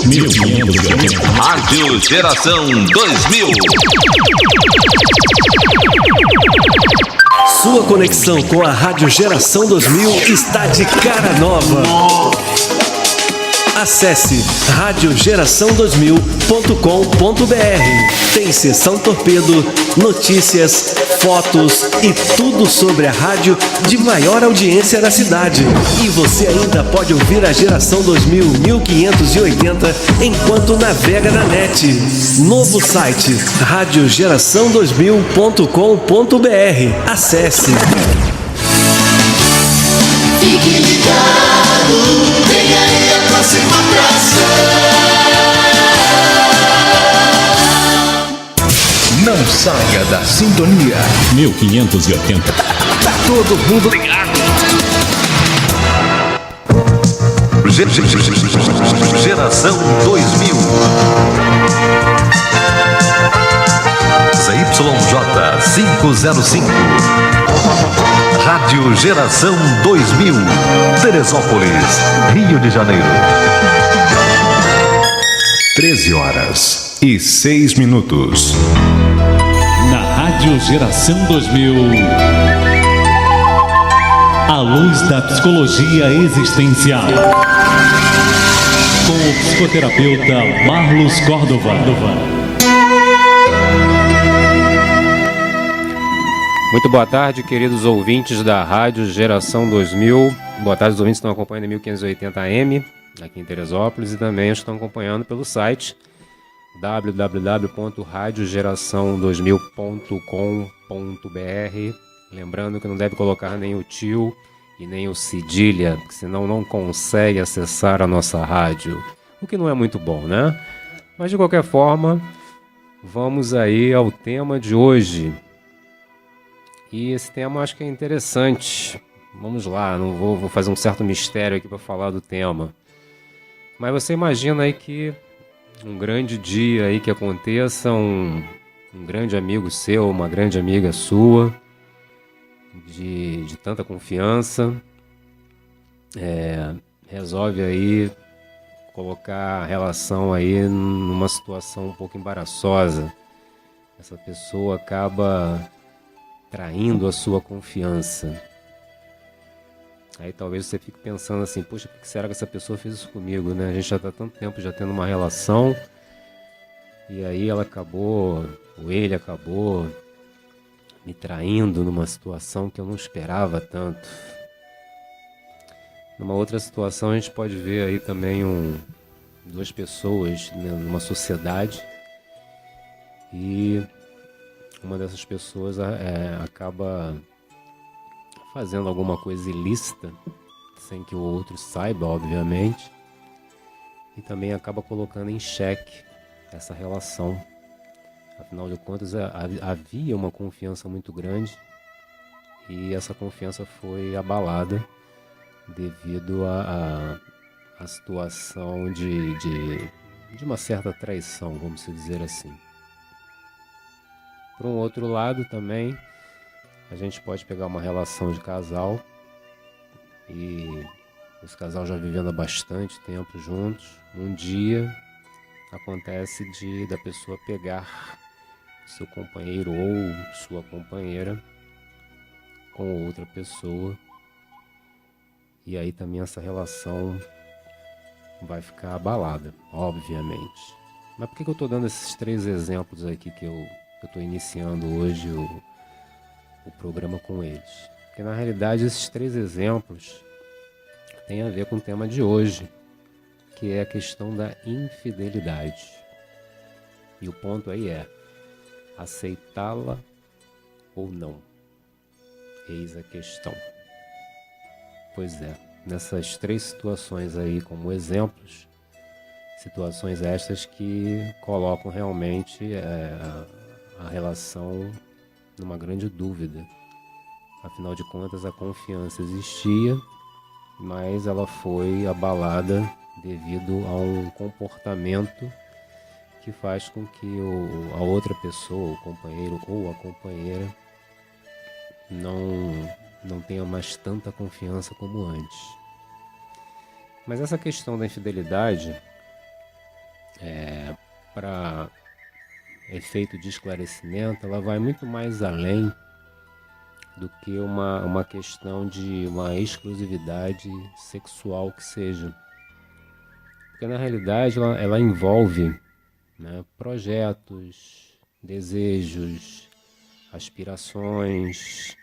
1580. Rádio Geração 2000. Sua conexão com a Rádio Geração 2000 está de cara nova. Acesse radiogeração2000.com.br. Tem sessão torpedo, notícias, fotos e tudo sobre a rádio de maior audiência da cidade. E você ainda pode ouvir a Geração 2000 1580 enquanto navega na net. Novo site radiogeração2000.com.br. Acesse. Fique ligado, vem aí a próxima atração. Não saia da sintonia. 1580. Tá todo mundo ligado. Geração 2000. ZYJ 505. Rádio Geração 2000. Teresópolis, Rio de Janeiro. 13h06. Na Rádio Geração 2000, a luz da psicologia existencial, com o psicoterapeuta Marlos Córdova. Muito boa tarde, queridos ouvintes da Rádio Geração 2000. Boa tarde, os ouvintes que estão acompanhando em 1580 AM, aqui em Teresópolis, e também estão acompanhando pelo site www.radiogeração2000.com.br. Lembrando que não deve colocar nem o tio e nem o cedilha, porque senão não consegue acessar a nossa rádio, o que não é muito bom, né? Mas de qualquer forma, vamos aí ao tema de hoje. E esse tema eu acho que é interessante. Vamos lá, não vou fazer um certo mistério aqui para falar do tema. Mas você imagina aí que um grande dia aí que aconteça, um grande amigo seu, uma grande amiga sua, de tanta confiança, resolve aí colocar a relação aí numa situação um pouco embaraçosa. Essa pessoa acaba traindo a sua confiança. Aí talvez você fique pensando assim, poxa, por que será que essa pessoa fez isso comigo, né? A gente já está há tanto tempo já tendo uma relação, e aí ela acabou, ou ele acabou me traindo numa situação que eu não esperava tanto. Numa outra situação a gente pode ver aí também duas pessoas, né, numa sociedade, e uma dessas pessoas acaba fazendo alguma coisa ilícita, sem que o outro saiba, obviamente, e também acaba colocando em xeque essa relação. Afinal de contas, havia uma confiança muito grande, e essa confiança foi abalada devido à situação de uma certa traição, vamos dizer assim. Por um outro lado também, a gente pode pegar uma relação de casal, e esse casal já vivendo há bastante tempo juntos. Um dia acontece da pessoa pegar seu companheiro ou sua companheira com outra pessoa, e aí também essa relação vai ficar abalada, obviamente. Mas por que eu estou dando esses 3 exemplos aqui que eu estou iniciando hoje o programa com eles? Porque na realidade esses 3 exemplos têm a ver com o tema de hoje, que é a questão da infidelidade. E o ponto aí é aceitá-la ou não. Eis a questão. Pois é, nessas 3 situações aí como exemplos, situações estas que colocam realmente a relação numa grande dúvida. Afinal de contas, a confiança existia, mas ela foi abalada devido a um comportamento que faz com que a outra pessoa, o companheiro ou a companheira, não tenha mais tanta confiança como antes. Mas essa questão da infidelidade, para efeito de esclarecimento, ela vai muito mais além do que uma questão de uma exclusividade sexual que seja. Porque na realidade ela envolve, né, projetos, desejos, aspirações,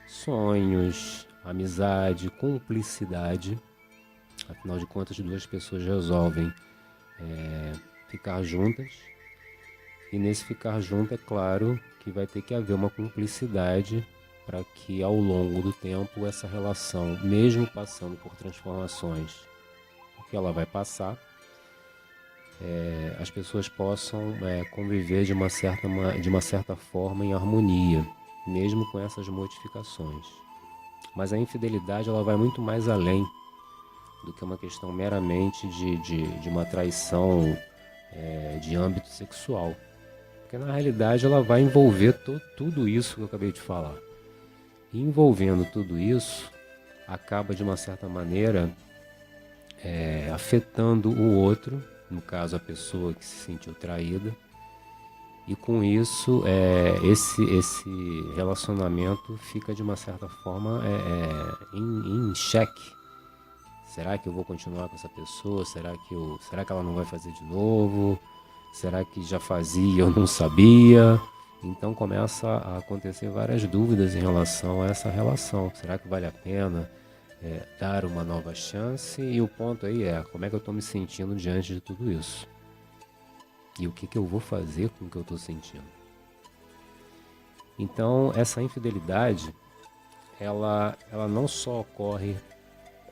sonhos, amizade, cumplicidade. Afinal de contas, duas pessoas resolvem ficar juntas. E nesse ficar junto, é claro que vai ter que haver uma cumplicidade para que ao longo do tempo essa relação, mesmo passando por transformações, que ela vai passar, as pessoas possam conviver de uma certa forma em harmonia, mesmo com essas modificações. Mas a infidelidade ela vai muito mais além do que uma questão meramente de uma traição de âmbito sexual. Porque na realidade ela vai envolver tudo isso que eu acabei de falar. E envolvendo tudo isso, acaba de uma certa maneira afetando o outro, no caso a pessoa que se sentiu traída, e com isso esse relacionamento fica de uma certa forma em xeque. Será que eu vou continuar com essa pessoa? Será que ela não vai fazer de novo? Será que já fazia e eu não sabia? Então começa a acontecer várias dúvidas em relação a essa relação. Será que vale a pena dar uma nova chance? E o ponto aí como é que eu estou me sentindo diante de tudo isso? E o que eu vou fazer com o que eu estou sentindo? Então essa infidelidade, ela não só ocorre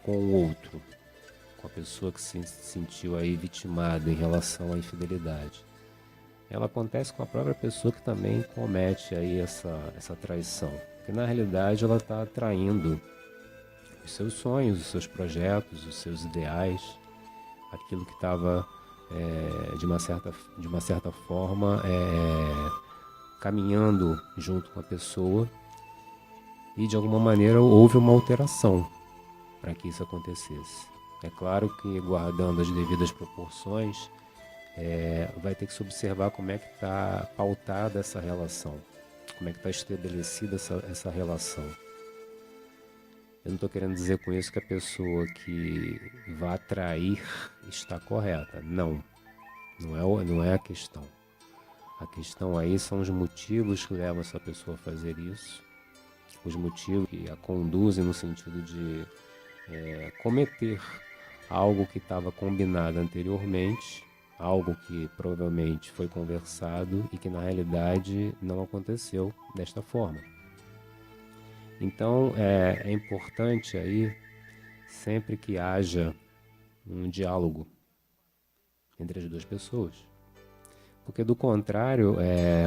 com o outro, com a pessoa que se sentiu aí vitimada em relação à infidelidade. Ela acontece com a própria pessoa que também comete aí essa traição. Porque na realidade ela está traindo os seus sonhos, os seus projetos, os seus ideais, aquilo que estava de uma certa forma caminhando junto com a pessoa, e de alguma maneira houve uma alteração para que isso acontecesse. É claro que, guardando as devidas proporções, vai ter que se observar como é que está pautada essa relação, como é que está estabelecida essa relação. Eu não estou querendo dizer com isso que a pessoa que vai trair está correta. Não é a questão. A questão aí são os motivos que levam essa pessoa a fazer isso, os motivos que a conduzem no sentido de cometer algo que estava combinado anteriormente, algo que provavelmente foi conversado e que na realidade não aconteceu desta forma. Então é importante aí sempre que haja um diálogo entre as duas pessoas, porque do contrário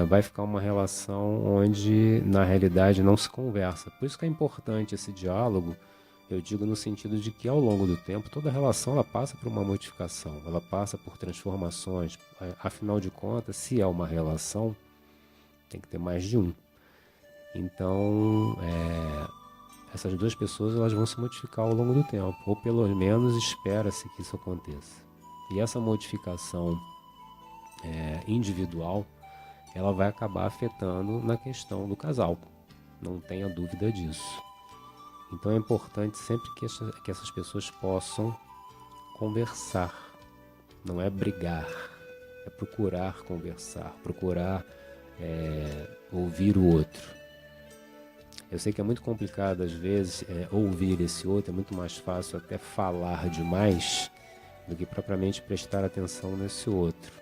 vai ficar uma relação onde na realidade não se conversa. Por isso que é importante esse diálogo. Eu digo no sentido de que ao longo do tempo toda relação ela passa por uma modificação, ela passa por transformações. Afinal de contas, se é uma relação, tem que ter mais de um. Então essas duas pessoas elas vão se modificar ao longo do tempo, ou pelo menos espera-se que isso aconteça. E essa modificação individual, ela vai acabar afetando na questão do casal, não tenha dúvida disso. Então é importante sempre que essas pessoas possam conversar, não é brigar, é procurar conversar, procurar ouvir o outro. Eu sei que é muito complicado às vezes ouvir esse outro, é muito mais fácil até falar demais do que propriamente prestar atenção nesse outro.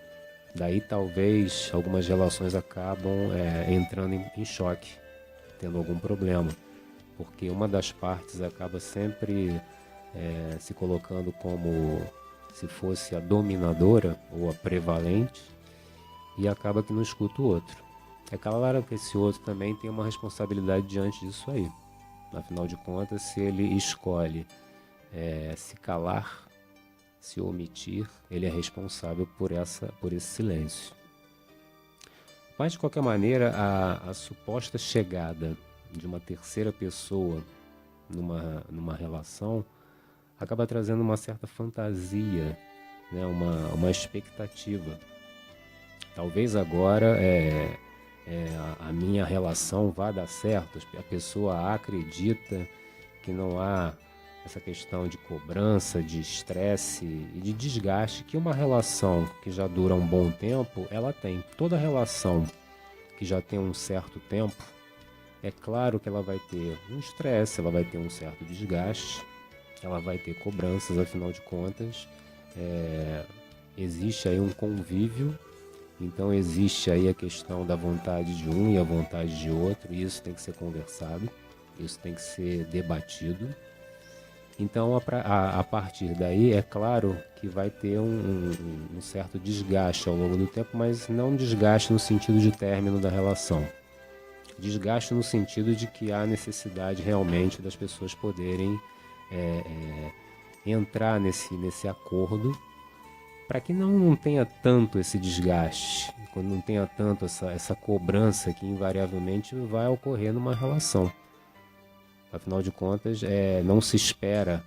Daí talvez algumas relações acabam entrando em choque, tendo algum problema. Porque uma das partes acaba sempre se colocando como se fosse a dominadora ou a prevalente, e acaba que não escuta o outro. É claro que esse outro também tem uma responsabilidade diante disso aí. Afinal de contas, se ele escolhe se calar, se omitir, ele é responsável por esse silêncio. Mas, de qualquer maneira, a suposta chegada de uma terceira pessoa numa relação acaba trazendo uma certa fantasia né, uma expectativa. Talvez agora a minha relação vá dar certo, a pessoa acredita que não há essa questão de cobrança, de estresse e de desgaste que uma relação que já dura um bom tempo, ela tem. Toda relação que já tem um certo tempo, é claro que ela vai ter um estresse, ela vai ter um certo desgaste, ela vai ter cobranças, afinal de contas, existe aí um convívio, então existe aí a questão da vontade de um e a vontade de outro, e isso tem que ser conversado, isso tem que ser debatido. Então, a partir daí, é claro que vai ter um certo desgaste ao longo do tempo, mas não desgaste no sentido de término da relação. Desgaste no sentido de que há necessidade realmente das pessoas poderem entrar nesse acordo para que não tenha tanto esse desgaste, quando não tenha tanto essa cobrança que invariavelmente vai ocorrer numa relação. Afinal de contas, não se espera,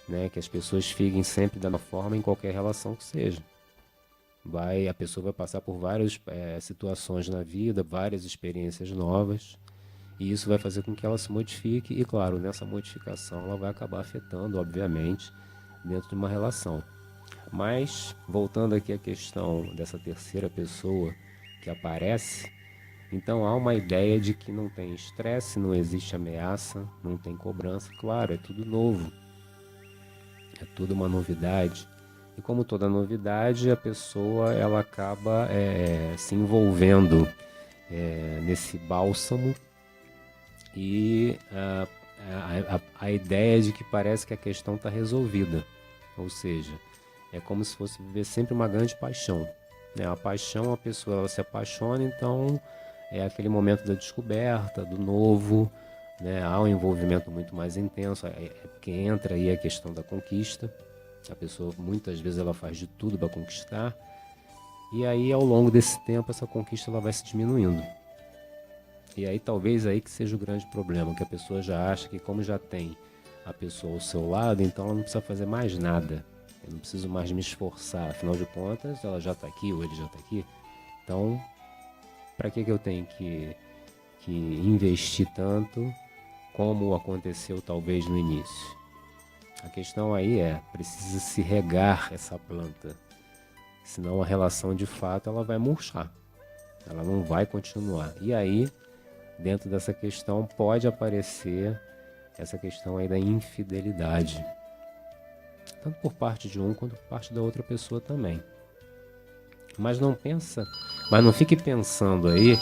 né, que as pessoas fiquem sempre da mesma forma em qualquer relação que seja. A pessoa vai passar por várias situações na vida, várias experiências novas, e isso vai fazer com que ela se modifique, e claro, nessa modificação ela vai acabar afetando, obviamente, dentro de uma relação. Mas, voltando aqui à questão dessa terceira pessoa que aparece, então há uma ideia de que não tem estresse, não existe ameaça, não tem cobrança. Claro, é tudo novo, é tudo uma novidade. E como toda novidade, a pessoa ela acaba se envolvendo nesse bálsamo, e a ideia de que parece que a questão está resolvida. Ou seja, é como se fosse viver sempre uma grande paixão, né? A paixão, a pessoa ela se apaixona, então é aquele momento da descoberta, do novo, né? Há um envolvimento muito mais intenso, porque entra aí a questão da conquista. A pessoa muitas vezes ela faz de tudo para conquistar, e aí ao longo desse tempo essa conquista ela vai se diminuindo. E aí talvez aí que seja o grande problema, que a pessoa já acha que como já tem a pessoa ao seu lado, então ela não precisa fazer mais nada. Eu não preciso mais me esforçar, afinal de contas ela já está aqui ou ele já está aqui. Então, para que eu tenho que investir tanto como aconteceu talvez no início? A questão aí precisa se regar essa planta, senão a relação de fato ela vai murchar, ela não vai continuar. E aí, dentro dessa questão pode aparecer essa questão aí da infidelidade, tanto por parte de um quanto por parte da outra pessoa também. Mas não fique pensando aí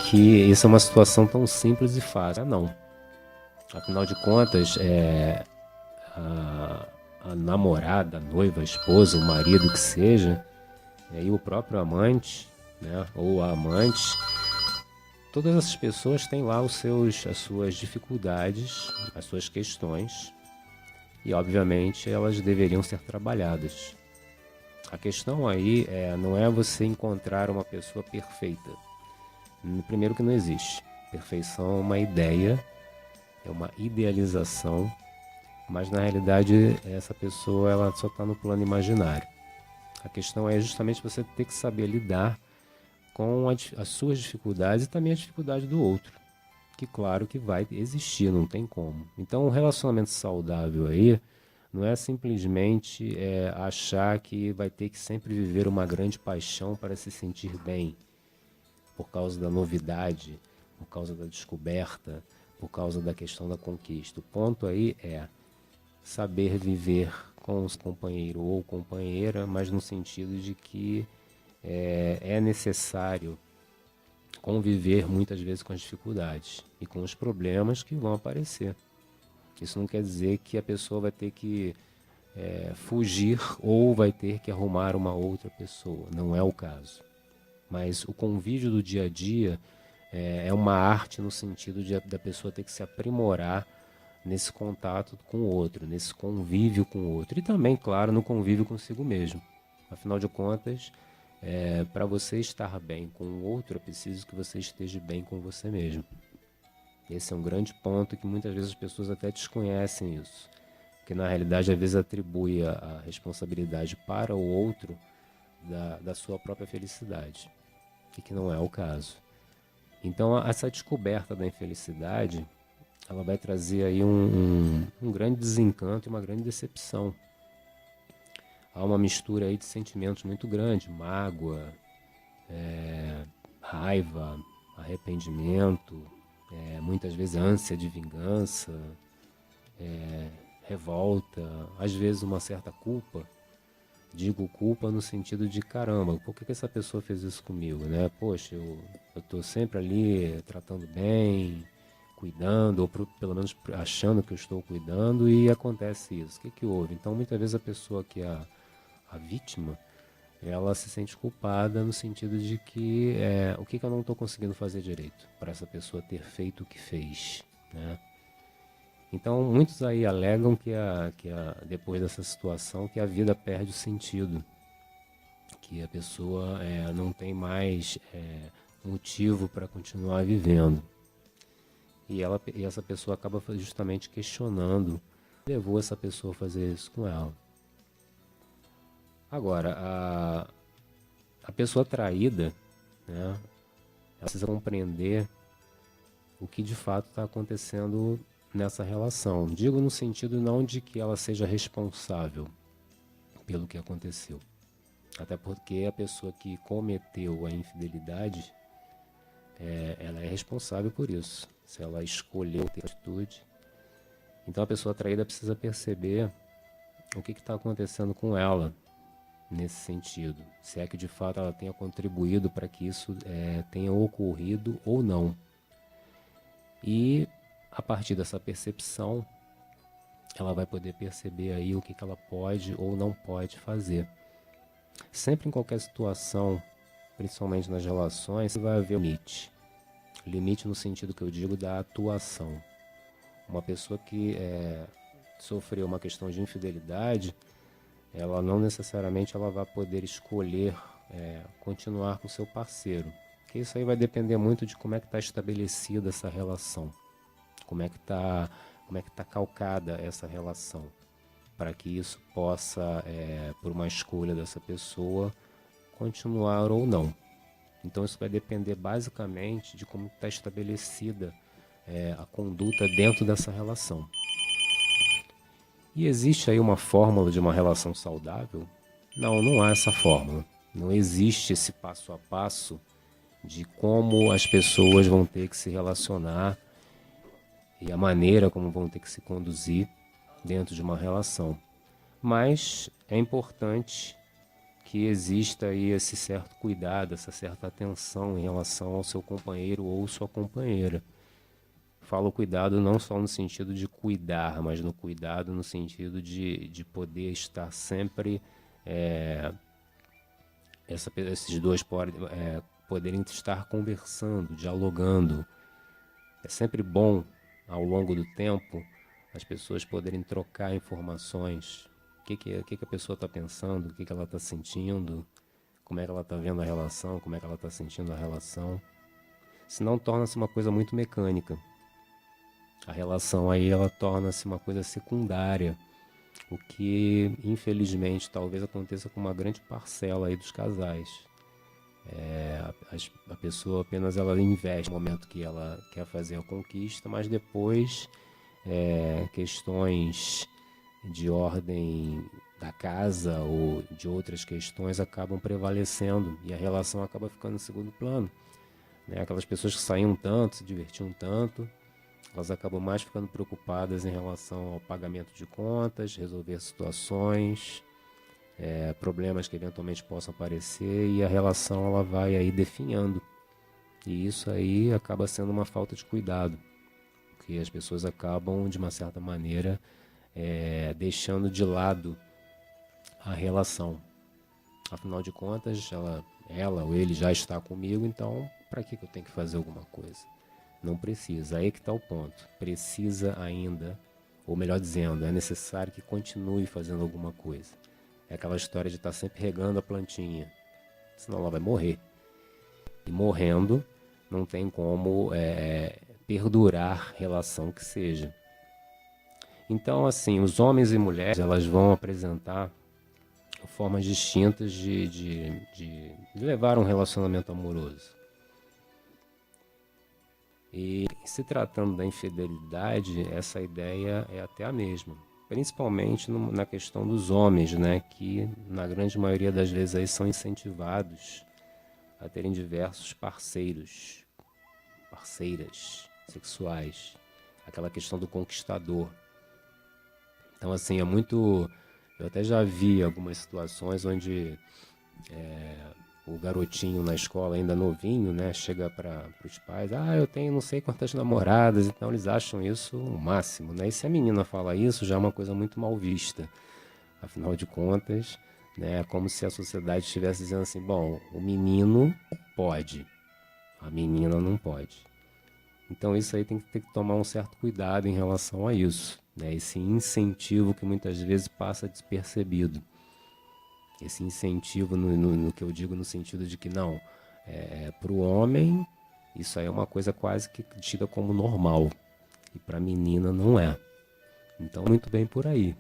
que isso é uma situação tão simples e fácil. Não. Afinal de contas, a namorada, a noiva, a esposa, o marido que seja, e o próprio amante, né, ou a amante, todas essas pessoas têm lá as suas dificuldades, as suas questões, e obviamente elas deveriam ser trabalhadas. A questão aí não é você encontrar uma pessoa perfeita. Primeiro que não existe. Perfeição é uma ideia, é uma idealização, mas na realidade essa pessoa ela só está no plano imaginário. A questão é justamente você ter que saber lidar com as suas dificuldades e também a dificuldade do outro, que claro que vai existir, não tem como. Então um relacionamento saudável aí não é simplesmente achar que vai ter que sempre viver uma grande paixão para se sentir bem, por causa da novidade, por causa da descoberta, por causa da questão da conquista. O ponto aí é saber viver com os companheiros ou companheira, mas no sentido de que é necessário conviver muitas vezes com as dificuldades e com os problemas que vão aparecer. Isso não quer dizer que a pessoa vai ter que fugir ou vai ter que arrumar uma outra pessoa. Não é o caso. Mas o convívio do dia a dia é uma arte no sentido da pessoa ter que se aprimorar nesse contato com o outro, nesse convívio com o outro. E também, claro, no convívio consigo mesmo. Afinal de contas, para você estar bem com o outro, é preciso que você esteja bem com você mesmo. Esse é um grande ponto que muitas vezes as pessoas até desconhecem isso. porque na realidade às vezes atribui a responsabilidade para o outro da sua própria felicidade, e que não é o caso. Então essa descoberta da infelicidade, ela vai trazer aí um grande desencanto e uma grande decepção. Há uma mistura aí de sentimentos muito grande, mágoa, raiva, arrependimento, muitas vezes ânsia de vingança, revolta, às vezes uma certa culpa. Digo culpa no sentido de, caramba, por que essa pessoa fez isso comigo, né? Poxa, eu tô sempre ali tratando bem, cuidando, ou pelo menos achando que eu estou cuidando, e acontece isso. O que houve? Então, muitas vezes a pessoa que é a vítima, ela se sente culpada no sentido de que o que eu não estou conseguindo fazer direito para essa pessoa ter feito o que fez, né? Então, muitos aí alegam que depois dessa situação, que a vida perde o sentido, que a pessoa não tem mais motivo para continuar vivendo. E essa pessoa acaba justamente questionando o que levou essa pessoa a fazer isso com ela. Agora, a pessoa traída, né, ela precisa compreender o que de fato está acontecendo nessa relação. Digo no sentido não de que ela seja responsável pelo que aconteceu. Até porque a pessoa que cometeu a infidelidade, ela é responsável por isso. Se ela escolheu ter atitude. Então a pessoa traída precisa perceber o que está acontecendo com ela nesse sentido. Se é que de fato ela tenha contribuído para que isso tenha ocorrido ou não. E a partir dessa percepção, ela vai poder perceber aí o que ela pode ou não pode fazer. Sempre em qualquer situação, principalmente nas relações, vai haver um limite. Limite no sentido que eu digo da atuação. Uma pessoa que sofreu uma questão de infidelidade, ela não necessariamente ela vai poder escolher continuar com seu parceiro. Porque isso aí vai depender muito de como é que está estabelecida essa relação. Como é que tá calcada essa relação, para que isso possa, por uma escolha dessa pessoa, continuar ou não. Então isso vai depender basicamente de como está estabelecida a conduta dentro dessa relação. E existe aí uma fórmula de uma relação saudável? Não há essa fórmula. Não existe esse passo a passo de como as pessoas vão ter que se relacionar e a maneira como vão ter que se conduzir dentro de uma relação. Mas é importante que exista aí esse certo cuidado, essa certa atenção em relação ao seu companheiro ou sua companheira. Falo cuidado não só no sentido de cuidar, mas no cuidado no sentido de poder estar sempre... esses dois poderem estar conversando, dialogando. É sempre bom, ao longo do tempo, as pessoas poderem trocar informações. O que a pessoa está pensando, o que ela está sentindo, como é que ela está vendo a relação, como é que ela está sentindo a relação. Senão torna-se uma coisa muito mecânica. A relação aí ela torna-se uma coisa secundária, o que infelizmente talvez aconteça com uma grande parcela aí dos casais. A pessoa apenas ela investe no momento que ela quer fazer a conquista, mas depois questões de ordem da casa ou de outras questões acabam prevalecendo e a relação acaba ficando em segundo plano, né? Aquelas pessoas que saíam tanto, se divertiam tanto, elas acabam mais ficando preocupadas em relação ao pagamento de contas, resolver situações, problemas que eventualmente possam aparecer, e a relação ela vai aí definhando. E isso aí acaba sendo uma falta de cuidado, porque as pessoas acabam, de uma certa maneira, deixando de lado a relação. Afinal de contas, ela ou ele já está comigo, então para que eu tenho que fazer alguma coisa? Não precisa, aí que está o ponto. Precisa ainda, ou melhor dizendo, é necessário que continue fazendo alguma coisa. É aquela história de estar sempre regando a plantinha, senão ela vai morrer. E morrendo, não tem como perdurar relação que seja. Então, assim, os homens e mulheres, elas vão apresentar formas distintas de levar um relacionamento amoroso. E se tratando da infidelidade, essa ideia é até a mesma. Principalmente na questão dos homens, né, que na grande maioria das vezes aí são incentivados a terem diversos parceiras sexuais. Aquela questão do conquistador. Então, assim, eu até já vi algumas situações onde o garotinho na escola, ainda novinho, né, chega para os pais, eu tenho não sei quantas namoradas, então eles acham isso o máximo, né? E se a menina fala isso, já é uma coisa muito mal vista. Afinal de contas, né, é como se a sociedade estivesse dizendo assim, bom, o menino pode, a menina não pode. Então isso aí tem que ter que tomar um certo cuidado em relação a isso, né? Esse incentivo que muitas vezes passa despercebido. Esse incentivo no que eu digo no sentido de que não, para o homem isso aí é uma coisa quase que tida como normal e para a menina não é. Então muito bem por aí.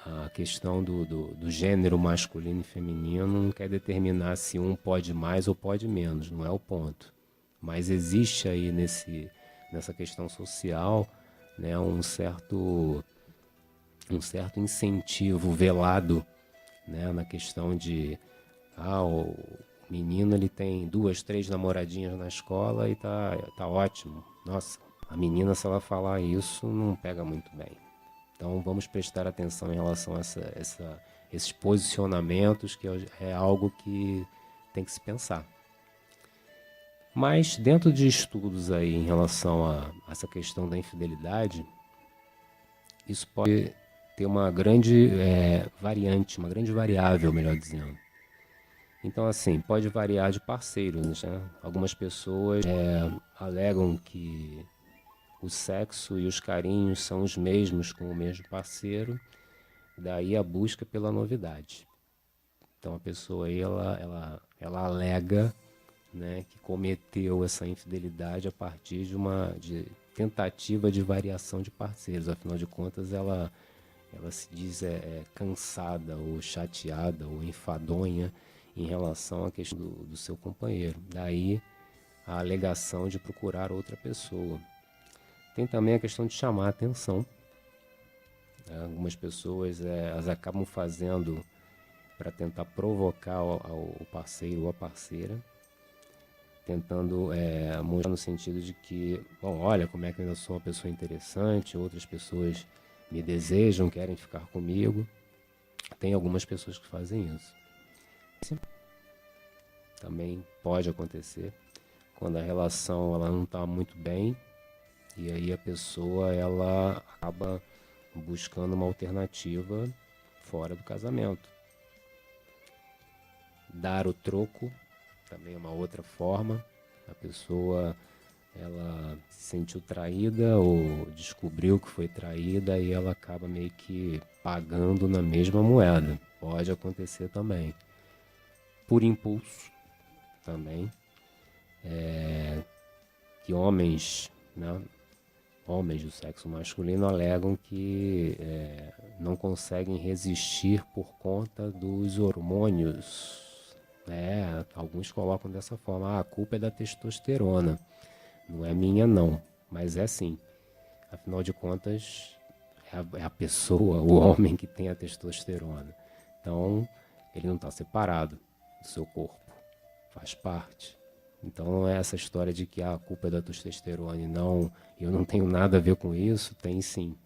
A questão do gênero masculino e feminino não quer determinar se um pode mais ou pode menos, não é o ponto. Mas existe aí nessa questão social, né, um certo incentivo velado, né, na questão de o menino ele tem 2, 3 namoradinhas na escola e tá ótimo. Nossa, a menina, se ela falar isso, não pega muito bem. Então vamos prestar atenção em relação a esses posicionamentos, que é algo que tem que se pensar. Mas dentro de estudos aí em relação a essa questão da infidelidade, isso pode ter uma grande variante, uma grande variável, melhor dizendo. Então, assim, pode variar de parceiros, né? Algumas pessoas alegam que o sexo e os carinhos são os mesmos com o mesmo parceiro, daí a busca pela novidade. Então, a pessoa aí, ela alega, né, que cometeu essa infidelidade a partir de tentativa de variação de parceiros. Afinal de contas, ela se diz cansada ou chateada ou enfadonha em relação à questão do seu companheiro. Daí a alegação de procurar outra pessoa. Tem também a questão de chamar a atenção. Algumas pessoas elas acabam fazendo para tentar provocar o parceiro ou a parceira, tentando mostrar no sentido de que, bom, olha como é que eu ainda sou uma pessoa interessante, outras pessoas me desejam, querem ficar comigo. Tem algumas pessoas que fazem isso. Também pode acontecer quando a relação ela não está muito bem e aí a pessoa ela acaba buscando uma alternativa fora do casamento. Dar o troco também é uma outra forma. A pessoa ela se sentiu traída ou descobriu que foi traída e ela acaba meio que pagando na mesma moeda. Pode acontecer também. Por impulso também. Que homens, né, homens do sexo masculino alegam que não conseguem resistir por conta dos hormônios. Alguns colocam dessa forma, a culpa é da testosterona. Não é minha não, mas é sim. Afinal de contas, é a pessoa, o homem que tem a testosterona. Então, ele não está separado do seu corpo, faz parte. Então não é essa história de que a culpa é da testosterona e não, eu não tenho nada a ver com isso, tem sim.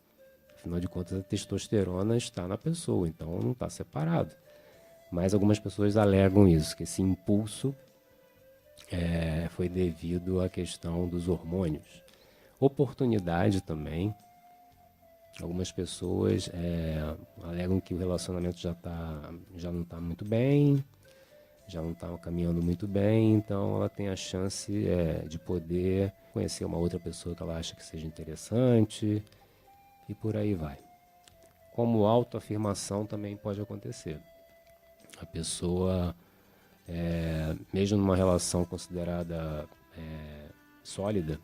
Afinal de contas, a testosterona está na pessoa, então não está separado. Mas algumas pessoas alegam isso, que esse impulso foi devido à questão dos hormônios. Oportunidade também. Algumas pessoas alegam que o relacionamento já não está muito bem, já não está caminhando muito bem, então ela tem a chance de poder conhecer uma outra pessoa que ela acha que seja interessante e por aí vai. Como autoafirmação também pode acontecer. A pessoa, mesmo numa relação considerada sólida,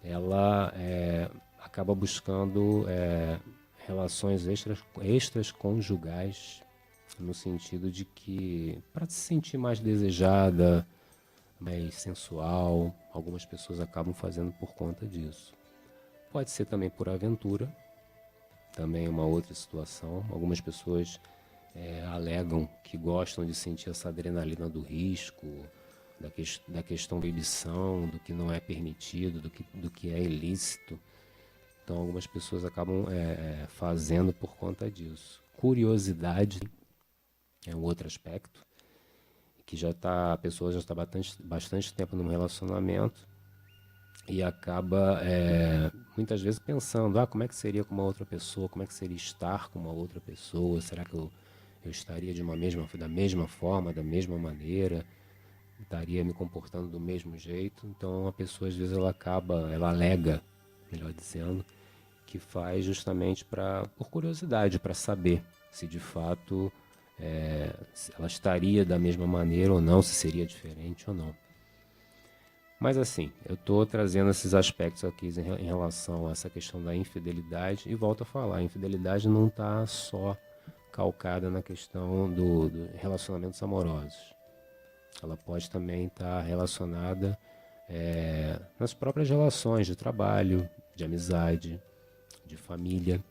ela acaba buscando relações extras conjugais, no sentido de que, para se sentir mais desejada, mais sensual, algumas pessoas acabam fazendo por conta disso. Pode ser também por aventura, também é uma outra situação. Algumas pessoas alegam que gostam de sentir essa adrenalina do risco, da questão da proibição, do que não é permitido, do que é ilícito. Então algumas pessoas acabam fazendo por conta disso. Curiosidade é um outro aspecto, que a pessoa já está bastante tempo num relacionamento e acaba muitas vezes pensando, como é que seria com uma outra pessoa, como é que seria estar com uma outra pessoa, será que eu estaria da mesma forma, da mesma maneira, estaria me comportando do mesmo jeito. Então a pessoa às vezes ela alega, melhor dizendo, que faz justamente por curiosidade, para saber se de fato se ela estaria da mesma maneira ou não, se seria diferente ou não. Mas assim, eu estou trazendo esses aspectos aqui em relação a essa questão da infidelidade, e volto a falar, a infidelidade não está só calcada na questão do relacionamentos amorosos. Ela pode também estar relacionada nas próprias relações de trabalho, de amizade, de família.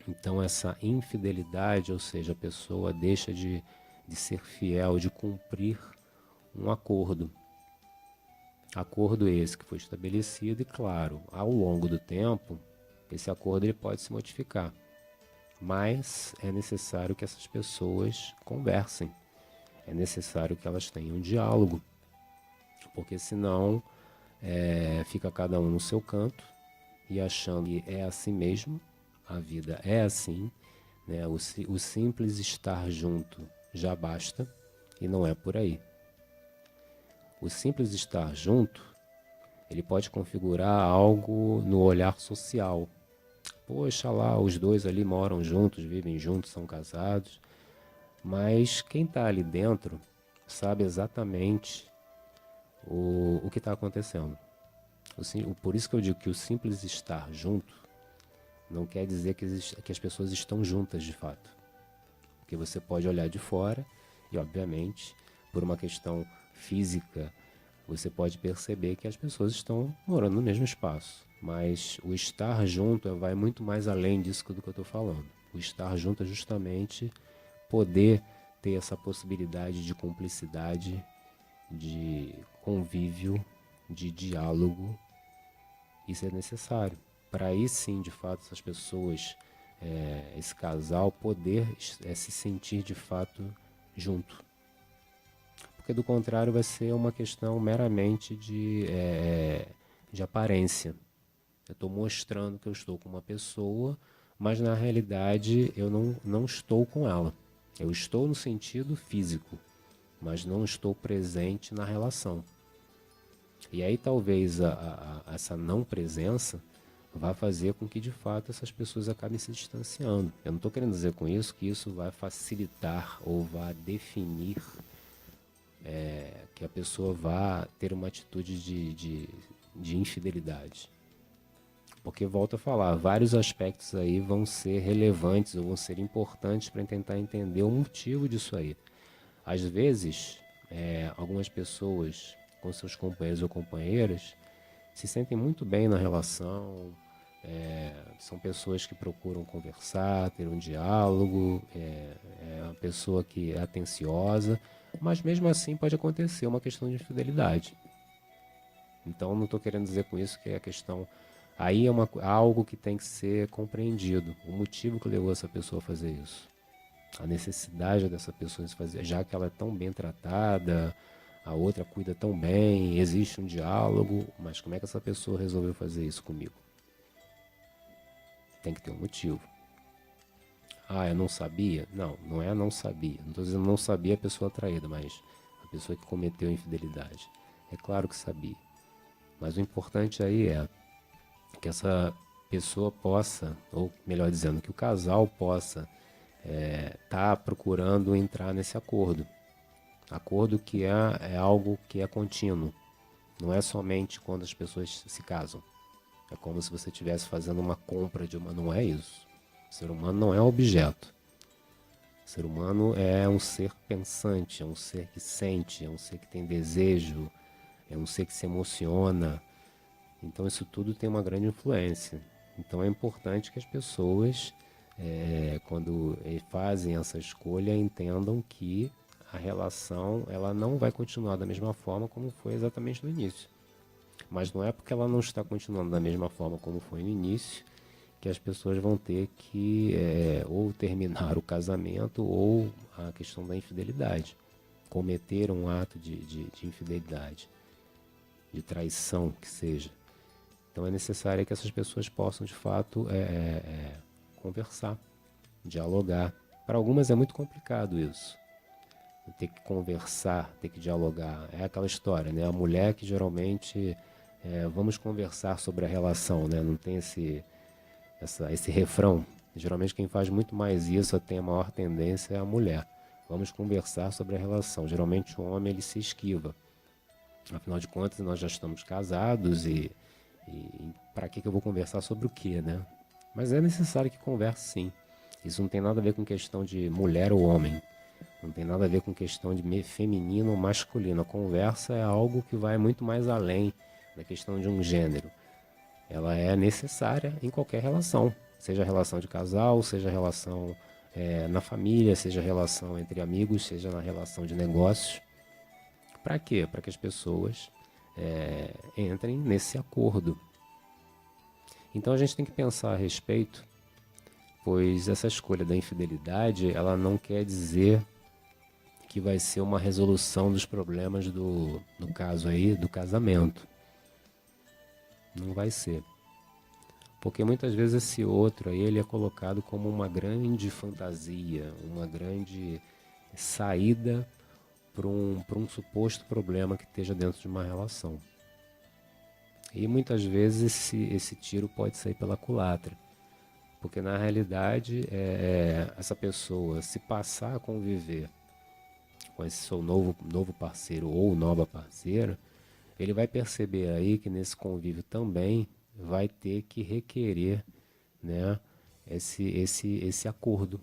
Então essa infidelidade, ou seja, a pessoa deixa de ser fiel, de cumprir um acordo. Acordo esse que foi estabelecido e, claro, ao longo do tempo, esse acordo ele pode se modificar. Mas é necessário que essas pessoas conversem. É necessário que elas tenham um diálogo. Porque senão fica cada um no seu canto e achando que é assim mesmo, a vida é assim, né? O simples estar junto já basta, e não é por aí. O simples estar junto, ele pode configurar algo no olhar social. Poxa lá, os dois ali moram juntos, vivem juntos, são casados. Mas quem está ali dentro sabe exatamente o que está acontecendo. Por isso que eu digo que o simples estar junto não quer dizer que as pessoas estão juntas de fato. Porque você pode olhar de fora e, obviamente, por uma questão física, você pode perceber que as pessoas estão morando no mesmo espaço. Mas o estar junto vai muito mais além disso do que eu estou falando. O estar junto é justamente poder ter essa possibilidade de cumplicidade, de convívio, de diálogo. Isso é necessário. Para aí sim, de fato, essas pessoas, esse casal, poder se sentir de fato junto. Porque do contrário vai ser uma questão meramente de aparência. Eu estou mostrando que eu estou com uma pessoa, mas na realidade eu não estou com ela. Eu estou no sentido físico, mas não estou presente na relação. E aí talvez essa não presença vá fazer com que de fato essas pessoas acabem se distanciando. Eu não estou querendo dizer com isso que isso vai facilitar ou vai definir que a pessoa vá ter uma atitude de infidelidade. Porque, volto a falar, vários aspectos aí vão ser relevantes ou vão ser importantes para tentar entender o motivo disso aí. Às vezes, algumas pessoas com seus companheiros ou companheiras se sentem muito bem na relação, são pessoas que procuram conversar, ter um diálogo, é uma pessoa que é atenciosa, mas mesmo assim pode acontecer uma questão de infidelidade. Então não estou querendo dizer com isso que a questão... Aí é algo que tem que ser compreendido, o motivo que levou essa pessoa a fazer isso. A necessidade dessa pessoa de fazer, já que ela é tão bem tratada, a outra cuida tão bem, existe um diálogo, mas como é que essa pessoa resolveu fazer isso comigo? Tem que ter um motivo. Eu não sabia? Não é não sabia. Não estou dizendo não sabia a pessoa traída, mas a pessoa que cometeu a infidelidade. É claro que sabia. Mas o importante aí é que essa pessoa possa, ou melhor dizendo, que o casal possa tá procurando entrar nesse acordo. Acordo que é algo que é contínuo. Não é somente quando as pessoas se casam. É como se você estivesse fazendo uma compra de uma... Não é isso. O ser humano não é um objeto. O ser humano é um ser pensante, é um ser que sente, é um ser que tem desejo, é um ser que se emociona. Então isso tudo tem uma grande influência. Então é importante que as pessoas, quando fazem essa escolha, entendam que a relação ela não vai continuar da mesma forma como foi exatamente no início. Mas não é porque ela não está continuando da mesma forma como foi no início que as pessoas vão ter que ou terminar o casamento ou a questão da infidelidade. Cometer um ato de infidelidade, de traição que seja. Então é necessário que essas pessoas possam de fato conversar, dialogar. Para algumas é muito complicado isso. Ter que conversar, ter que dialogar. É aquela história, né? A mulher que geralmente... vamos conversar sobre a relação, né? Não tem esse refrão. Geralmente quem faz muito mais isso, tem a maior tendência, é a mulher. Vamos conversar sobre a relação. Geralmente o homem ele se esquiva. Afinal de contas, nós já estamos casados e para que eu vou conversar sobre o quê, né? Mas é necessário que converse sim. Isso não tem nada a ver com questão de mulher ou homem. Não tem nada a ver com questão de feminino ou masculino. A conversa é algo que vai muito mais além da questão de um gênero. Ela é necessária em qualquer relação. Seja relação de casal, seja relação na família, seja relação entre amigos, seja na relação de negócios. Para quê? Para que as pessoas entrem nesse acordo. Então a gente tem que pensar a respeito, pois essa escolha da infidelidade, ela não quer dizer que vai ser uma resolução dos problemas no caso aí, do casamento. Não vai ser. Porque muitas vezes esse outro aí, ele é colocado como uma grande fantasia, uma grande saída para um suposto problema que esteja dentro de uma relação. E muitas vezes esse tiro pode sair pela culatra. Porque na realidade, essa pessoa, se passar a conviver com esse seu novo parceiro ou nova parceira, ele vai perceber aí que nesse convívio também vai ter que requerer, né, esse acordo.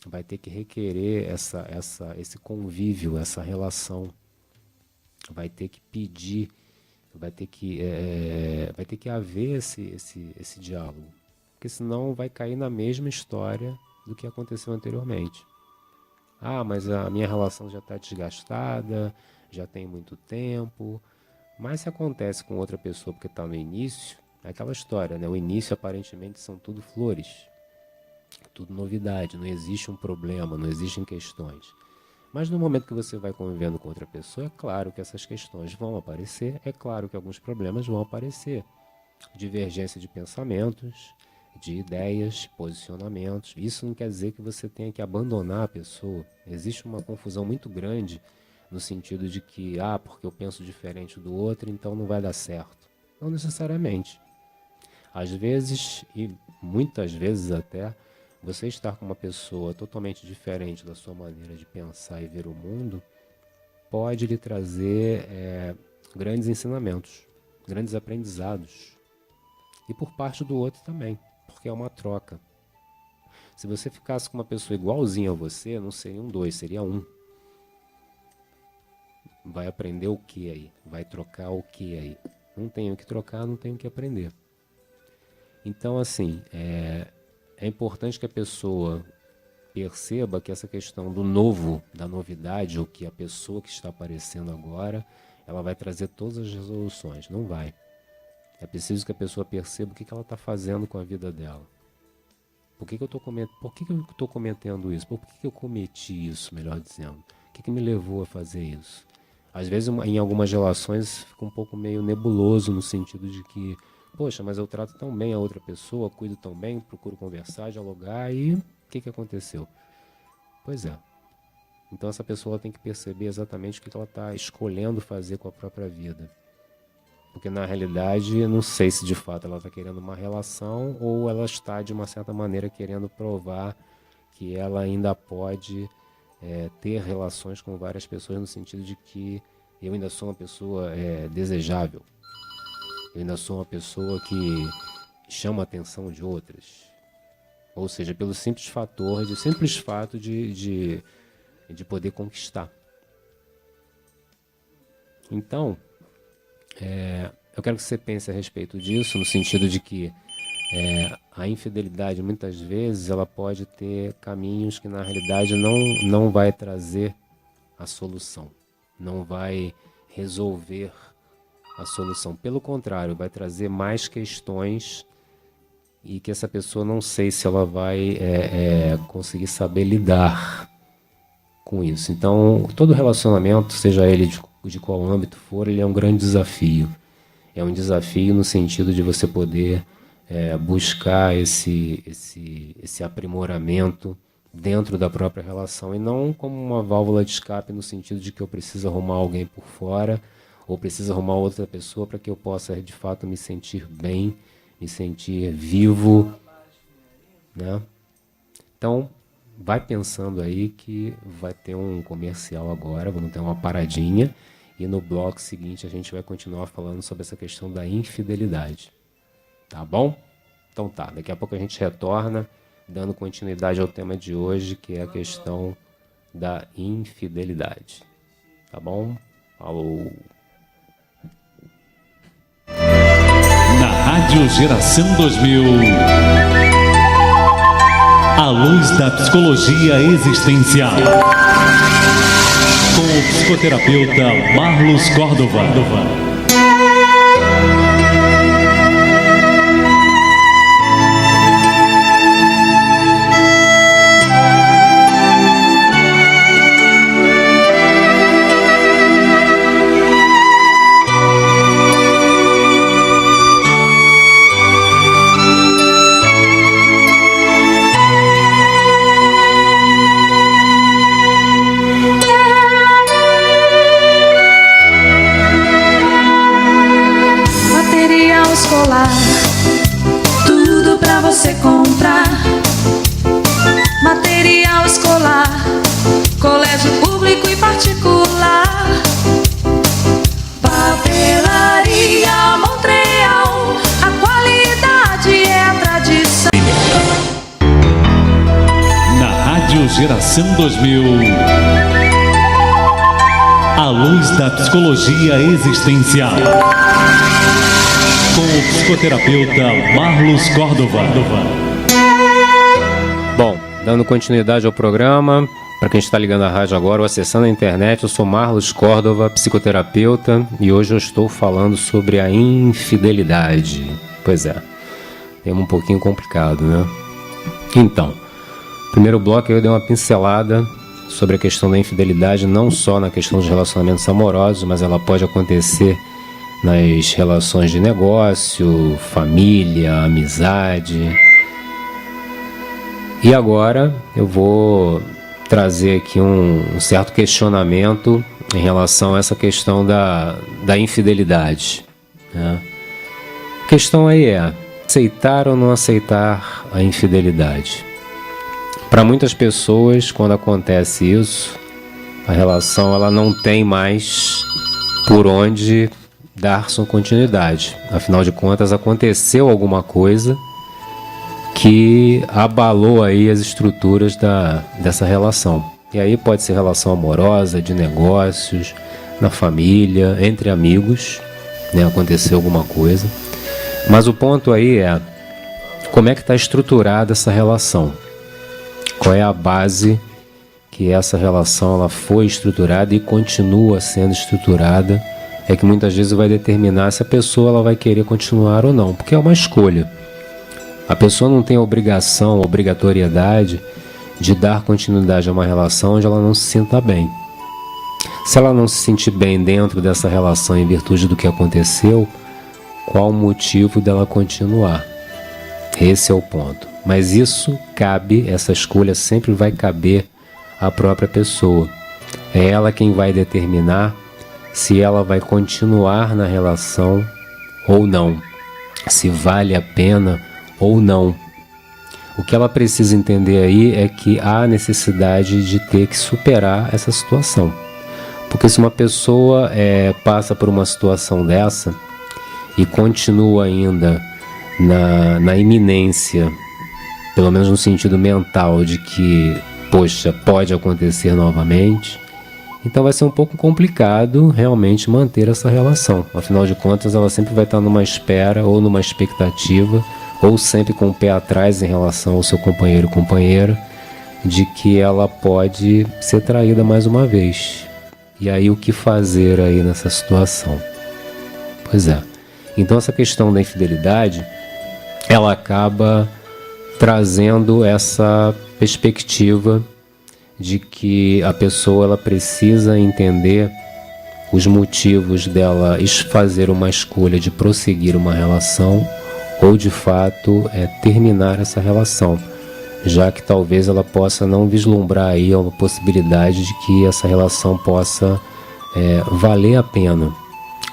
Vai ter que requerer esse convívio, essa relação. Vai ter que pedir, vai ter que haver esse diálogo. Porque senão vai cair na mesma história do que aconteceu anteriormente. Ah, mas a minha relação já está desgastada, já tem muito tempo. Mas se acontece com outra pessoa porque está no início, é aquela história, né? O início aparentemente são tudo flores, tudo novidade, não existe um problema, não existem questões. Mas no momento que você vai convivendo com outra pessoa, é claro que essas questões vão aparecer, é claro que alguns problemas vão aparecer. Divergência de pensamentos, de ideias, posicionamentos. Isso não quer dizer que você tenha que abandonar a pessoa. Existe uma confusão muito grande no sentido de que, porque eu penso diferente do outro, então não vai dar certo. Não necessariamente. Às vezes, e muitas vezes até, você estar com uma pessoa totalmente diferente da sua maneira de pensar e ver o mundo pode lhe trazer grandes ensinamentos, grandes aprendizados. E por parte do outro também, porque é uma troca. Se você ficasse com uma pessoa igualzinha a você, não seria um dois, seria um. Vai aprender o que aí? Vai trocar o que aí? Não tenho o que trocar, não tenho o que aprender. Então, assim, é importante que a pessoa perceba que essa questão do novo, da novidade, ou que a pessoa que está aparecendo agora, ela vai trazer todas as resoluções. Não vai. É preciso que a pessoa perceba o que ela está fazendo com a vida dela. Por que eu estou cometendo isso? Por que eu cometi isso, melhor dizendo? O que me levou a fazer isso? Às vezes, em algumas relações, fica um pouco meio nebuloso no sentido de que, poxa, mas eu trato tão bem a outra pessoa, cuido tão bem, procuro conversar, dialogar, e o que aconteceu? Pois é. Então essa pessoa tem que perceber exatamente o que ela está escolhendo fazer com a própria vida. Porque na realidade, não sei se de fato ela está querendo uma relação ou ela está de uma certa maneira querendo provar que ela ainda pode ter relações com várias pessoas no sentido de que eu ainda sou uma pessoa desejável. Eu ainda sou uma pessoa que chama a atenção de outras. Ou seja, pelo simples fato de poder conquistar. Então, eu quero que você pense a respeito disso, no sentido de que a infidelidade, muitas vezes, ela pode ter caminhos que, na realidade, não vai trazer a solução. Não vai resolver a solução. Pelo contrário, vai trazer mais questões e que essa pessoa não sei se ela vai conseguir saber lidar com isso. Então, todo relacionamento, seja ele de qual âmbito for, ele é um grande desafio. É um desafio no sentido de você poder buscar esse aprimoramento dentro da própria relação e não como uma válvula de escape no sentido de que eu preciso arrumar alguém por fora ou preciso arrumar outra pessoa para que eu possa de fato me sentir bem, me sentir vivo, né? Então, vai pensando aí que vai ter um comercial agora, vamos ter uma paradinha e no bloco seguinte a gente vai continuar falando sobre essa questão da infidelidade. Tá bom? Então tá, daqui a pouco a gente retorna, dando continuidade ao tema de hoje, que é a questão da infidelidade. Tá bom? Falou! Na Rádio Geração 2000, a luz da psicologia existencial, com o psicoterapeuta Marlos Córdova. Tudo pra você comprar. Material escolar, colégio público e particular. Papelaria Montreal, a qualidade é a tradição. Na Rádio Geração 2000, a luz da psicologia existencial, com o psicoterapeuta Marlos Córdova. Bom, dando continuidade ao programa, para quem está ligando a rádio agora ou acessando a internet, eu sou Marlos Córdova, psicoterapeuta, e hoje eu estou falando sobre a infidelidade. Pois é, tema um pouquinho complicado, né? Então, primeiro bloco eu dei uma pincelada sobre a questão da infidelidade, não só na questão dos relacionamentos amorosos, mas ela pode acontecer nas relações de negócio, família, amizade. E agora eu vou trazer aqui um certo questionamento em relação a essa questão da infidelidade, né? A questão aí é aceitar ou não aceitar a infidelidade. Para muitas pessoas, quando acontece isso, a relação ela não tem mais por onde dar sua continuidade. Afinal de contas, aconteceu alguma coisa que abalou aí as estruturas dessa relação. E aí pode ser relação amorosa, de negócios, na família, entre amigos, né? Aconteceu alguma coisa. Mas o ponto aí é como é que está estruturada essa relação. Qual é a base que essa relação ela foi estruturada e continua sendo estruturada, é que muitas vezes vai determinar se a pessoa ela vai querer continuar ou não, porque é uma escolha. A pessoa não tem a obrigatoriedade de dar continuidade a uma relação onde ela não se sinta bem. Se ela não se sentir bem dentro dessa relação em virtude do que aconteceu, qual o motivo dela continuar? Esse é o ponto. Mas isso cabe, essa escolha sempre vai caber à própria pessoa. É ela quem vai determinar se ela vai continuar na relação ou não, se vale a pena ou não. O que ela precisa entender aí é que há necessidade de ter que superar essa situação. Porque se uma pessoa passa por uma situação dessa e continua ainda na iminência, pelo menos no sentido mental, de que, poxa, pode acontecer novamente, então vai ser um pouco complicado realmente manter essa relação. Afinal de contas, ela sempre vai estar numa espera ou numa expectativa, ou sempre com o pé atrás em relação ao seu companheiro ou companheira, de que ela pode ser traída mais uma vez. E aí o que fazer aí nessa situação? Pois é. Então essa questão da infidelidade, ela acaba trazendo essa perspectiva de que a pessoa ela precisa entender os motivos dela fazer uma escolha de prosseguir uma relação ou de fato terminar essa relação, já que talvez ela possa não vislumbrar aí uma possibilidade de que essa relação possa valer a pena,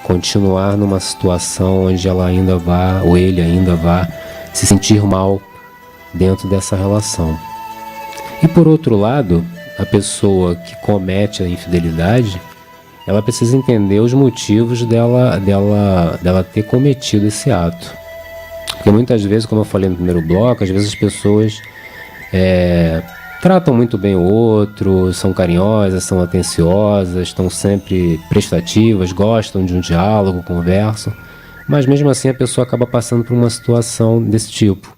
continuar numa situação onde ela ainda vá, ou ele ainda vá, se sentir mal dentro dessa relação. E por outro lado, a pessoa que comete a infidelidade, ela precisa entender os motivos dela ter cometido esse ato. Porque muitas vezes, como eu falei no primeiro bloco, às vezes as pessoas tratam muito bem o outro, são carinhosas, são atenciosas, estão sempre prestativas, gostam de um diálogo, conversam, mas mesmo assim a pessoa acaba passando por uma situação desse tipo.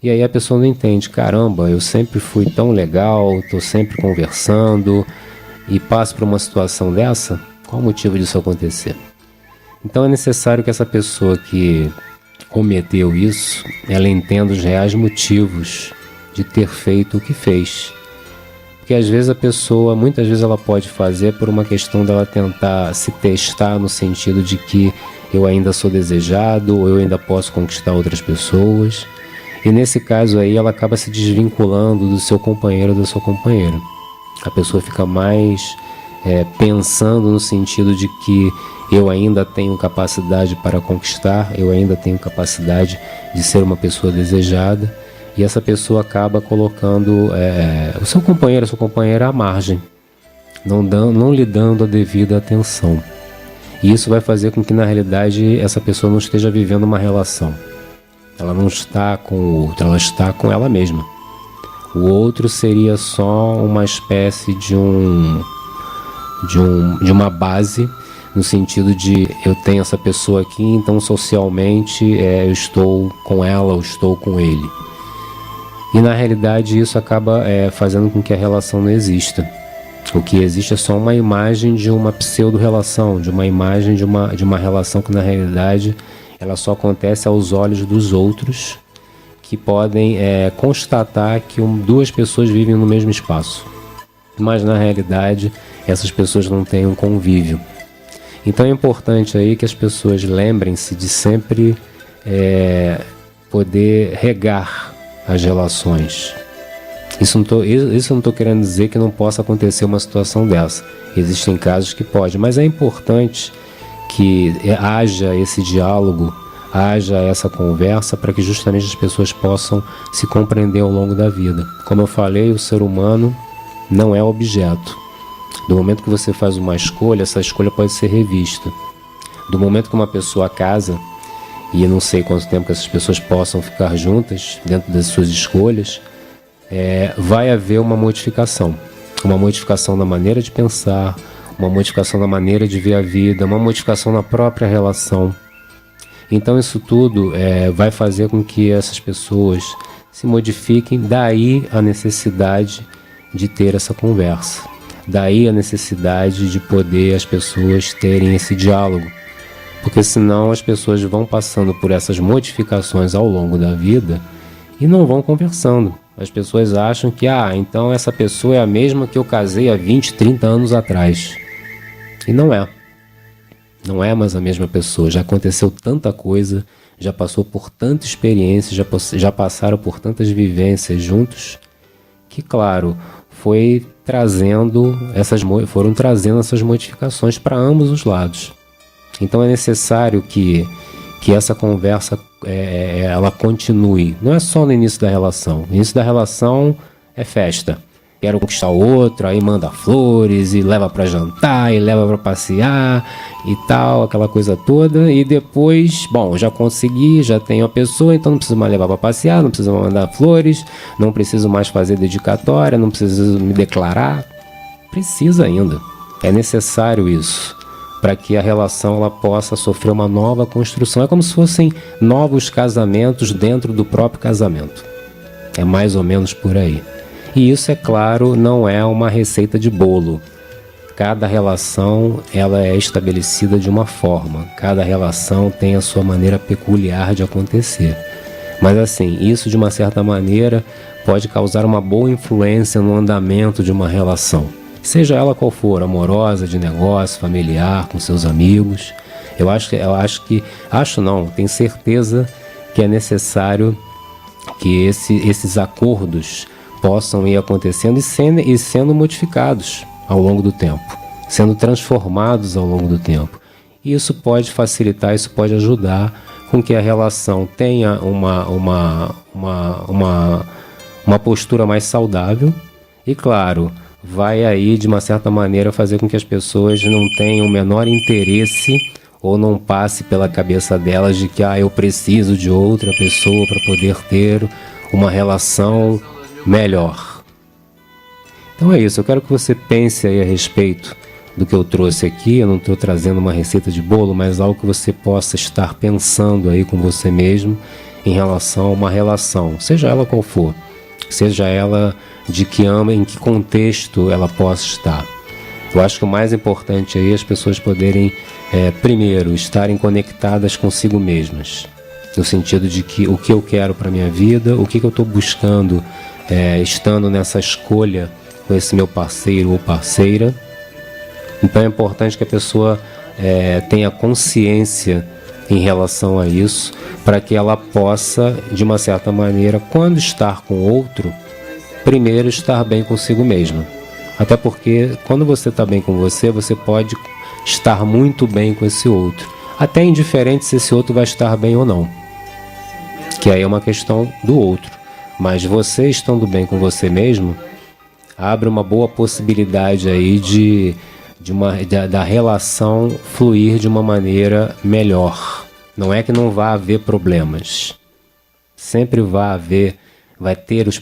E aí a pessoa não entende, caramba, eu sempre fui tão legal, estou sempre conversando e passo por uma situação dessa, qual o motivo disso acontecer? Então é necessário que essa pessoa que cometeu isso, ela entenda os reais motivos de ter feito o que fez. Porque às vezes a pessoa, muitas vezes ela pode fazer por uma questão dela tentar se testar no sentido de que eu ainda sou desejado, ou eu ainda posso conquistar outras pessoas. E nesse caso aí ela acaba se desvinculando do seu companheiro ou da sua companheira. A pessoa fica mais pensando no sentido de que eu ainda tenho capacidade para conquistar, eu ainda tenho capacidade de ser uma pessoa desejada, e essa pessoa acaba colocando o seu companheiro, a sua companheira à margem, não lhe dando a devida atenção. E isso vai fazer com que na realidade essa pessoa não esteja vivendo uma relação. Ela não está com o outro, ela está com ela mesma. O outro seria só uma espécie de uma base, no sentido de eu tenho essa pessoa aqui, então socialmente eu estou com ela, eu estou com ele. E na realidade isso acaba fazendo com que a relação não exista. O que existe é só uma imagem de uma pseudo-relação, de uma imagem de uma relação que na realidade ela só acontece aos olhos dos outros, que podem constatar que duas pessoas vivem no mesmo espaço. Mas na realidade essas pessoas não têm um convívio. Então é importante aí que as pessoas lembrem-se de sempre poder regar as relações. Isso eu não estou querendo dizer que não possa acontecer uma situação dessa. Existem casos que pode, mas é importante que haja esse diálogo, haja essa conversa, para que justamente as pessoas possam se compreender ao longo da vida. Como eu falei, o ser humano não é objeto. Do momento que você faz uma escolha, essa escolha pode ser revista. Do momento que uma pessoa casa, e eu não sei quanto tempo que essas pessoas possam ficar juntas dentro das suas escolhas, vai haver uma modificação na maneira de pensar, uma modificação na maneira de ver a vida, uma modificação na própria relação. Então isso tudo vai fazer com que essas pessoas se modifiquem, daí a necessidade de ter essa conversa, daí a necessidade de poder as pessoas terem esse diálogo, porque senão as pessoas vão passando por essas modificações ao longo da vida e não vão conversando. As pessoas acham que, então essa pessoa é a mesma que eu casei há 20, 30 anos atrás. E não é. Não é mais a mesma pessoa. Já aconteceu tanta coisa, já passou por tanta experiência, já passaram por tantas vivências juntos, que, claro, foram trazendo essas modificações para ambos os lados. Então é necessário que essa conversa ela continue. Não é só no início da relação. No início da relação é festa. quero conquistar o outro, aí manda flores e leva para jantar e leva para passear e tal, aquela coisa toda. E depois, bom, já consegui, já tenho a pessoa, então não preciso mais levar para passear, não preciso mais mandar flores, não preciso mais fazer dedicatória, não preciso me declarar. Precisa ainda, é necessário isso, para que a relação ela possa sofrer uma nova construção. É como se fossem novos casamentos dentro do próprio casamento. É mais ou menos por aí. E isso, é claro, não é uma receita de bolo. Cada relação ela é estabelecida de uma forma. Cada relação tem a sua maneira peculiar de acontecer. Mas assim, isso de uma certa maneira pode causar uma boa influência no andamento de uma relação. Seja ela qual for, amorosa, de negócio, familiar, com seus amigos. Tenho certeza que é necessário que esses acordos possam ir acontecendo e sendo modificados ao longo do tempo, sendo transformados ao longo do tempo. E isso pode facilitar, isso pode ajudar com que a relação tenha uma postura mais saudável e, claro, vai aí, de uma certa maneira, fazer com que as pessoas não tenham o menor interesse ou não passe pela cabeça delas de que eu preciso de outra pessoa para poder ter uma relação melhor. Então é isso, eu quero que você pense aí a respeito do que eu trouxe aqui. Eu não estou trazendo uma receita de bolo, mas algo que você possa estar pensando aí com você mesmo em relação a uma relação, seja ela qual for, seja ela de que ama, em que contexto ela possa estar. Eu acho que o mais importante aí é as pessoas poderem, primeiro, estarem conectadas consigo mesmas, no sentido de que o que eu quero para a minha vida, o que eu estou buscando, estando nessa escolha com esse meu parceiro ou parceira. Então é importante que a pessoa tenha consciência em relação a isso, para que ela possa, de uma certa maneira, quando estar com outro, primeiro estar bem consigo mesma. Até porque quando você está bem com você, você pode estar muito bem com esse outro, até indiferente se esse outro vai estar bem ou não, que aí é uma questão do outro. Mas você estando bem com você mesmo, abre uma boa possibilidade aí da relação fluir de uma maneira melhor. Não é que não vá haver problemas, sempre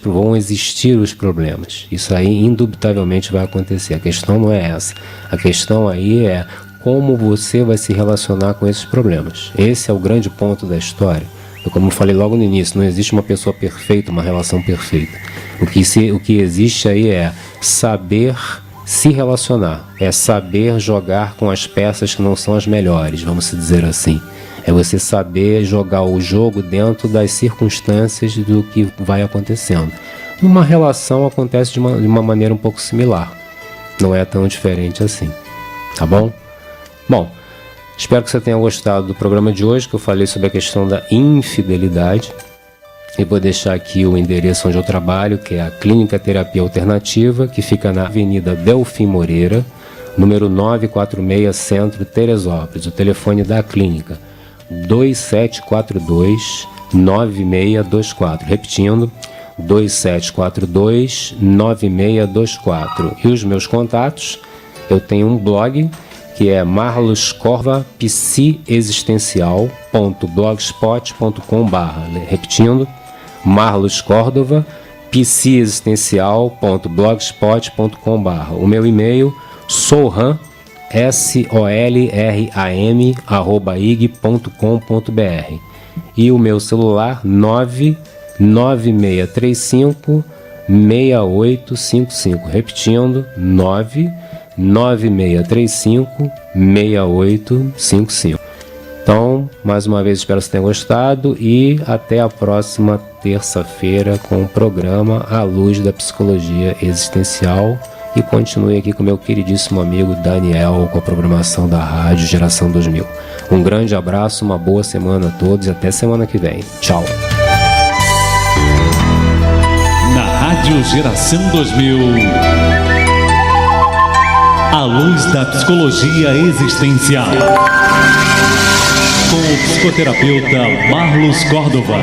vão existir os problemas. Isso aí indubitavelmente vai acontecer. A questão não é essa. A questão aí é como você vai se relacionar com esses problemas. Esse é o grande ponto da história. Como eu falei logo no início, não existe uma pessoa perfeita, uma relação perfeita. O que existe aí é saber se relacionar, é saber jogar com as peças que não são as melhores, vamos dizer assim. É você saber jogar o jogo dentro das circunstâncias do que vai acontecendo. Numa relação acontece de uma maneira um pouco similar. Não é tão diferente assim. Tá bom? Bom, espero que você tenha gostado do programa de hoje, que eu falei sobre a questão da infidelidade. E vou deixar aqui o endereço onde eu trabalho, que é a Clínica Terapia Alternativa, que fica na Avenida Delfim Moreira, número 946, Centro, Teresópolis. O telefone da clínica, 2742-9624. Repetindo, 2742-9624. E os meus contatos, eu tenho um blog que é marloscorva.psiexistencial.blogspot.com/. Repetindo, marloscordova psiexistencial.blogspot.com/. O meu e-mail, solram, solram@ig.com.br. E o meu celular, 99635-6855. Repetindo, 99635-6855. Então, mais uma vez, espero que você tenha gostado e até a próxima terça-feira com o programa À Luz da Psicologia Existencial. E continue aqui com meu queridíssimo amigo Daniel com a programação da Rádio Geração 2000. Um grande abraço, uma boa semana a todos e até semana que vem. Tchau. Na Rádio Geração 2000, À Luz da Psicologia Existencial, com o psicoterapeuta Marlos Córdova.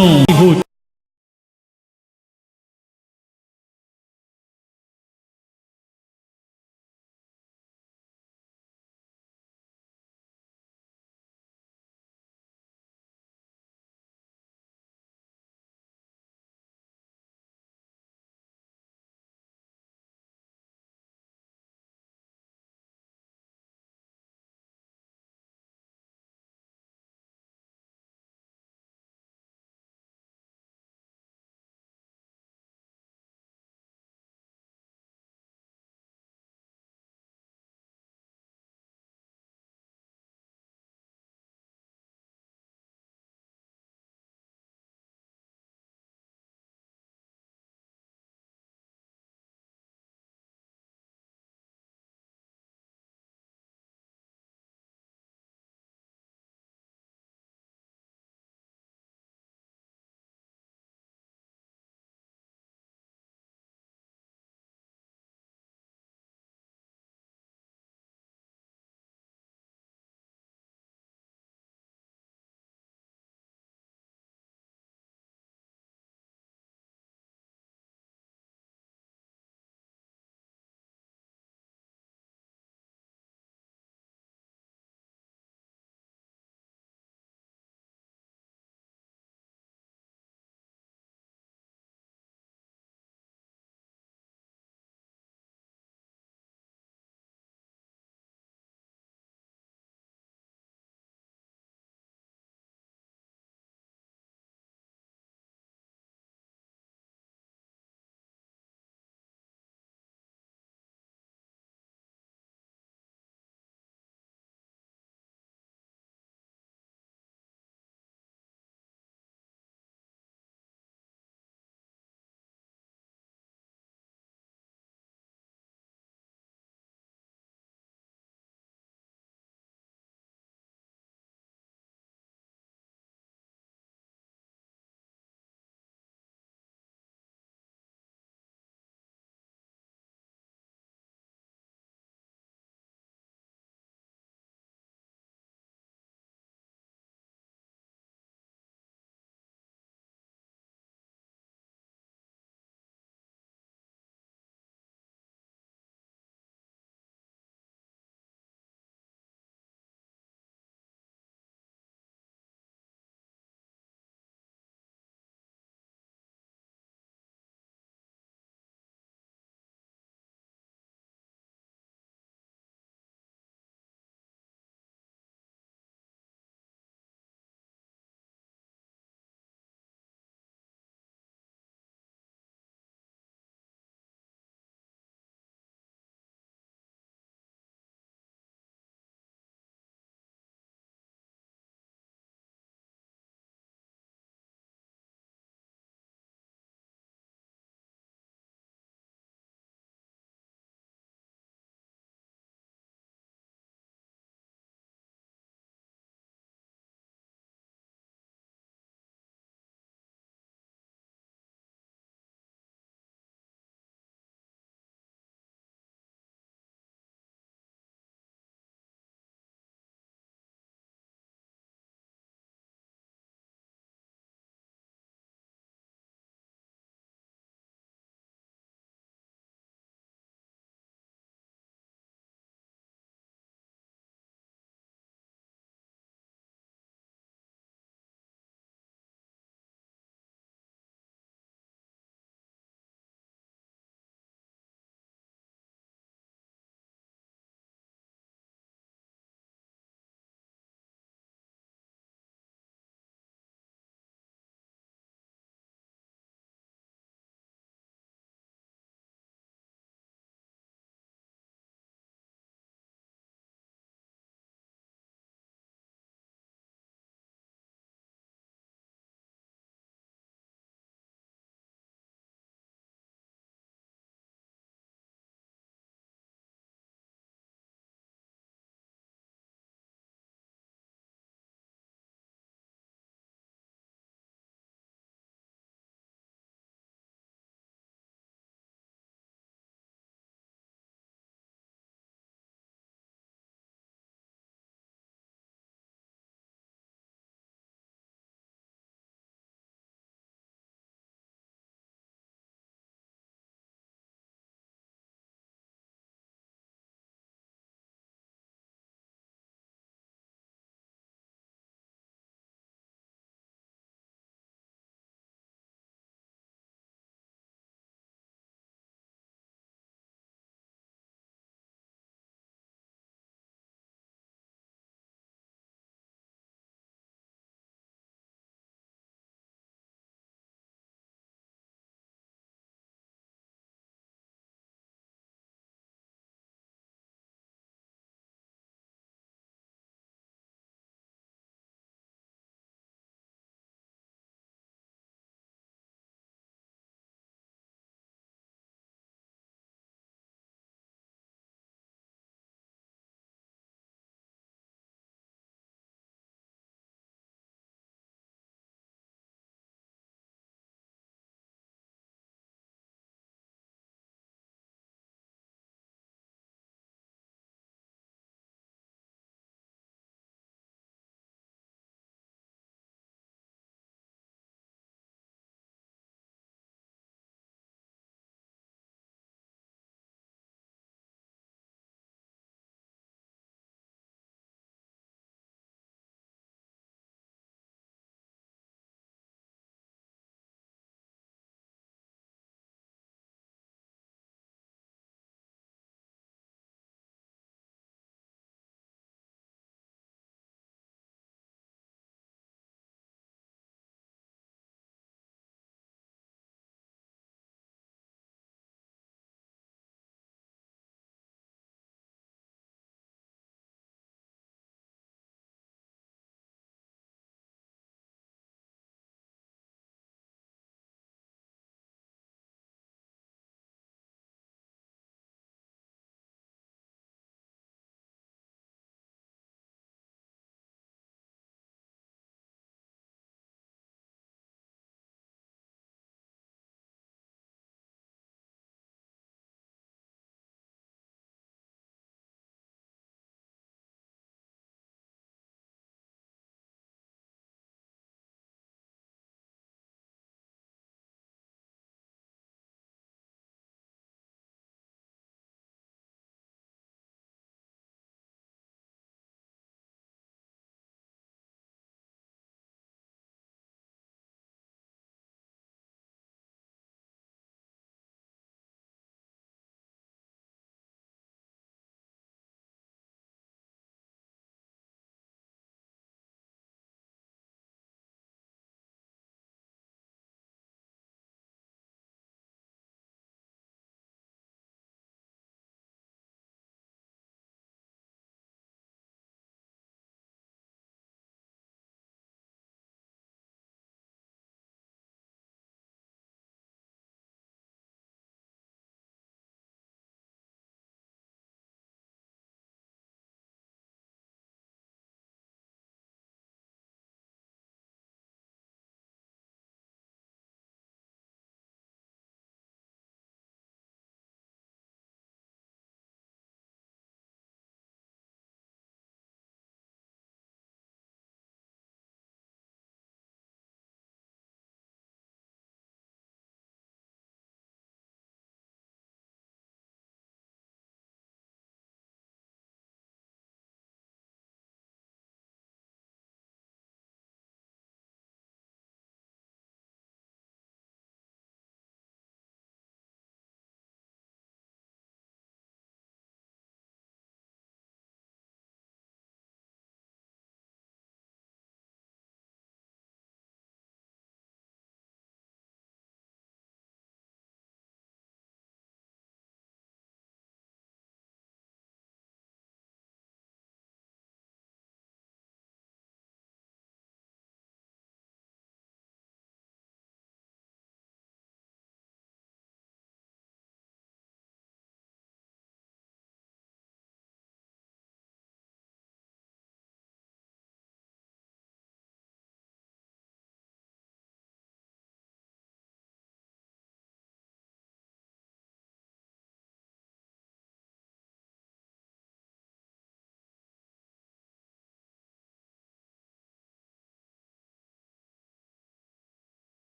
Não.